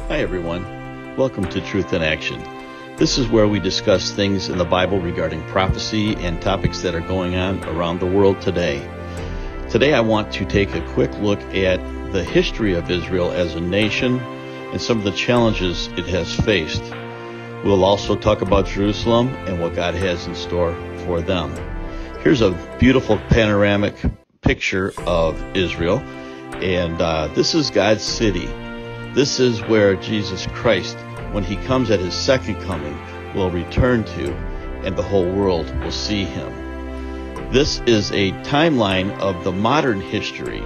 Hi everyone, welcome to Truth in Action. This is where we discuss things in the Bible regarding prophecy and topics that are going on around the world today. Today I want to take a quick look at the history of Israel as a nation and some of the challenges it has faced. We'll also talk about Jerusalem and what God has in store for them. Here's a beautiful panoramic picture of Israel, and this is God's city. This is where Jesus Christ, when he comes at his second coming, will return to, and the whole world will see him. This is a timeline of the modern history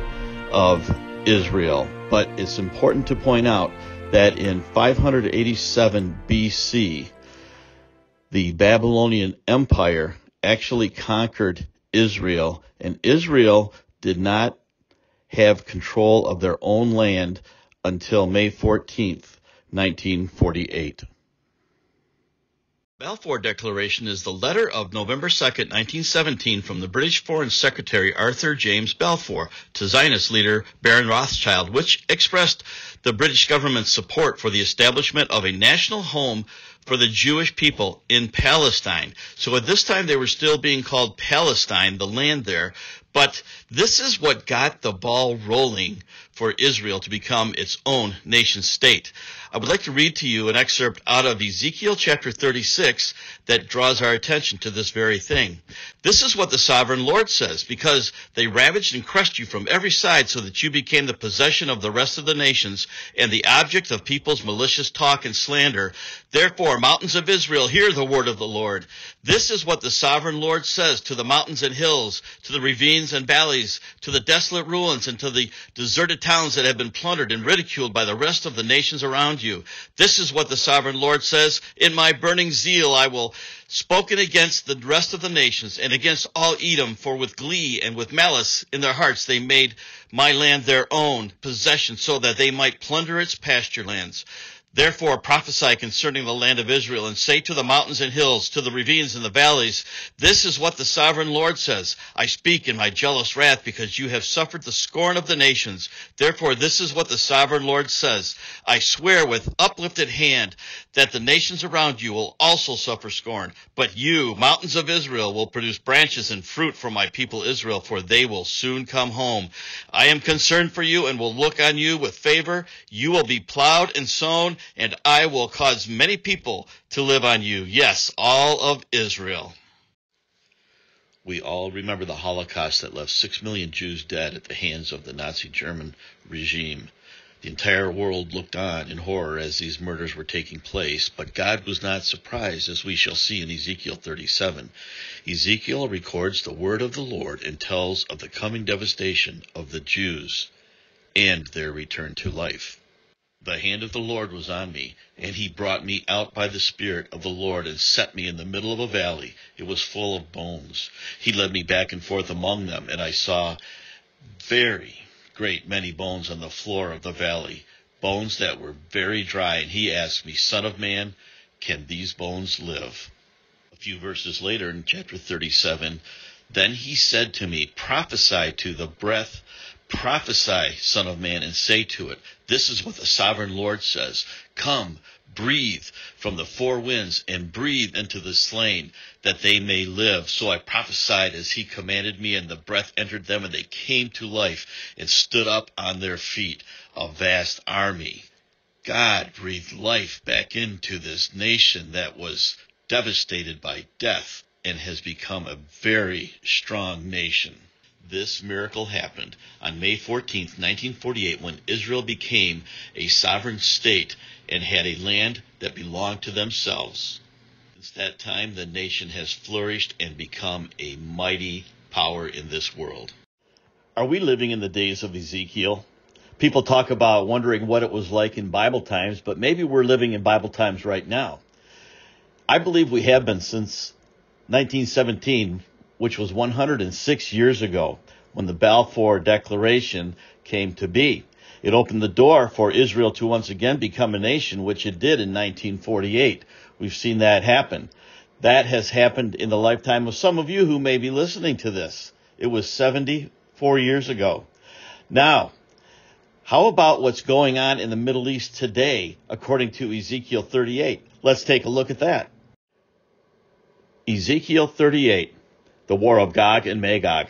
of Israel, but it's important to point out that in 587 BC, the Babylonian Empire actually conquered Israel, and Israel did not have control of their own land until May 14th, 1948. Balfour Declaration is the letter of November 2nd, 1917 from the British Foreign Secretary Arthur James Balfour to Zionist leader Baron Rothschild, which expressed the British government's support for the establishment of a national home for the Jewish people in Palestine. So at this time they were still being called Palestine, the land there, but this is what got the ball rolling for Israel to become its own nation state. I would like to read to you an excerpt out of Ezekiel chapter 36 that draws our attention to this very thing. This is what the sovereign Lord says: because they ravaged and crushed you from every side so that you became the possession of the rest of the nations and the object of people's malicious talk and slander. Therefore, mountains of Israel, hear the word of the Lord. This is what the sovereign Lord says to the mountains and hills, to the ravines and valleys, to the desolate ruins, and to the deserted towns that have been plundered and ridiculed by the rest of the nations around you. This is what the sovereign Lord says: in my burning zeal I will spoken against the rest of the nations and against all Edom, for with glee and with malice in their hearts they made my land their own possession, so that they might plunder its pasture lands. Therefore prophesy concerning the land of Israel, and say to the mountains and hills, to the ravines and the valleys, this is what the sovereign Lord says: I speak in my jealous wrath, because you have suffered the scorn of the nations. Therefore this is what the sovereign Lord says: I swear with uplifted hand that the nations around you will also suffer scorn. But you, mountains of Israel, will produce branches and fruit for my people Israel, for they will soon come home. I am concerned for you and will look on you with favor. You will be plowed and sown, and I will cause many people to live on you. Yes, all of Israel. We all remember the Holocaust that left 6 million Jews dead at the hands of the Nazi German regime. The entire world looked on in horror as these murders were taking place, but God was not surprised, as we shall see in Ezekiel 37. Ezekiel records the word of the Lord and tells of the coming devastation of the Jews and their return to life. The hand of the Lord was on me, and he brought me out by the Spirit of the Lord and set me in the middle of a valley. It was full of bones. He led me back and forth among them, and I saw very great many bones on the floor of the valley, bones that were very dry. And he asked me, Son of man, can these bones live? A few verses later in chapter 37, then he said to me, prophesy to the breath, prophesy, son of man, and say to it, this is what the sovereign Lord says: come, breathe from the four winds, and breathe into the slain, that they may live. So I prophesied as he commanded me, and the breath entered them, and they came to life and stood up on their feet, a vast army. God breathed life back into this nation that was devastated by death and has become a very strong nation. This miracle happened on May 14th, 1948, when Israel became a sovereign state and had a land that belonged to themselves. Since that time, the nation has flourished and become a mighty power in this world. Are we living in the days of Ezekiel? People talk about wondering what it was like in Bible times, but maybe we're living in Bible times right now. I believe we have been since 1917, which was 106 years ago, when the Balfour Declaration came to be. It opened the door for Israel to once again become a nation, which it did in 1948. We've seen that happen. That has happened in the lifetime of some of you who may be listening to this. It was 74 years ago. Now, How about what's going on in the Middle East today, according to Ezekiel 38? Let's take a look at that. Ezekiel 38, the war of Gog and Magog.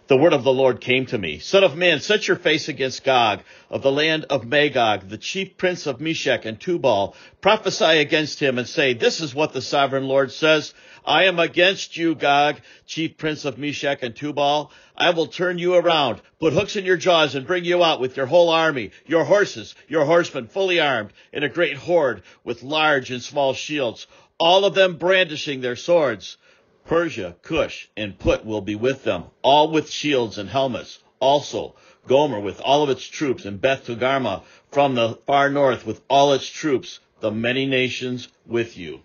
The word of the Lord came to me. Son of man, set your face against Gog of the land of Magog, the chief prince of Meshech and Tubal. Prophesy against him and say, this is what the sovereign Lord says. I am against you, Gog, chief prince of Meshech and Tubal. I will turn you around, put hooks in your jaws, and bring you out with your whole army, your horses, your horsemen fully armed, in a great horde with large and small shields, all of them brandishing their swords. Persia, Cush, and Put will be with them, all with shields and helmets. Also, Gomer with all of its troops, and Beth Togarmah from the far north with all its troops, the many nations with you.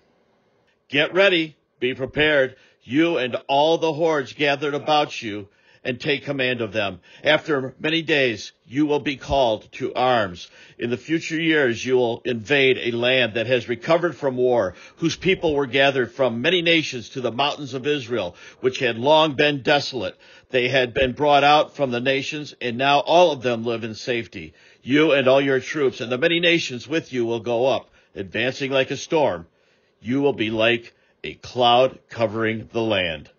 Get ready, be prepared, you and all the hordes gathered about you, and take command of them. After many days, you will be called to arms. In the future years, you will invade a land that has recovered from war, whose people were gathered from many nations to the mountains of Israel, which had long been desolate. They had been brought out from the nations, and now all of them live in safety. You and all your troops and the many nations with you will go up, advancing like a storm. You will be like a cloud covering the land.